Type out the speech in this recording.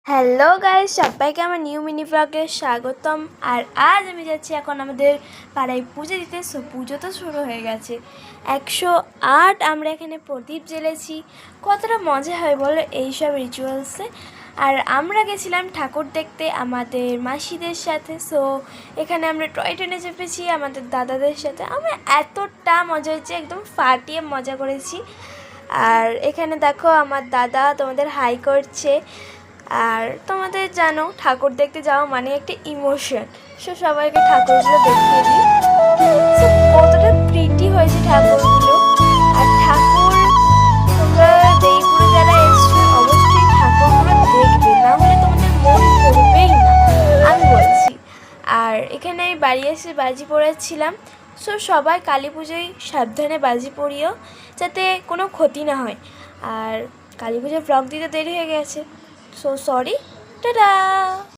Hello guys, সবাইকে আমার new mini ব্লগে স্বাগতম। আর আজ আমি যাচ্ছি এখন আমাদের পাড়ায় পুজো দিতে। পুজো তো শুরু হয়ে গেছে। 108 আমরা এখানে প্রদীপ জ্বেলেছি। কতটা মজা হয় বলো এইসব রিচুয়ালসে। আর আমরা গেছিলাম ঠাকুর দেখতে আমাদের মাসিদের সাথে। এখানে আমরা টয় ট্রেনে চেপেছি আমাদের দাদাদের সাথে। আমরা এতটা মজা হয়েছে, একদম ফাটিয়ে মজা করেছি। আর এখানে দেখো আমার দাদা তোমাদের হাই করছে। আর তোমাদের জানো ঠাকুর দেখতে যাওয়া মানে একটা ইমোশন। সবাইকে ঠাকুরগুলো দেখিয়ে দিই। কতটা প্রিটি হয়েছে ঠাকুরগুলো। আর ঠাকুর তোমরা দেইপুরে যারা এসছো অবশ্যই ঠাকুরগুলো দেখবে, না হলে তোমাদের মন করবেই না, আমি বলছি। আর এখানে আমি বাড়ি এসে বাজি পড়াচ্ছিলাম। সবাই কালী পুজোয় সাবধানে বাজি পড়িও, যাতে কোনো ক্ষতি না হয়। আর কালী পুজোর ব্লগ দিতে দেরি হয়ে গেছে, সরি। টাটা।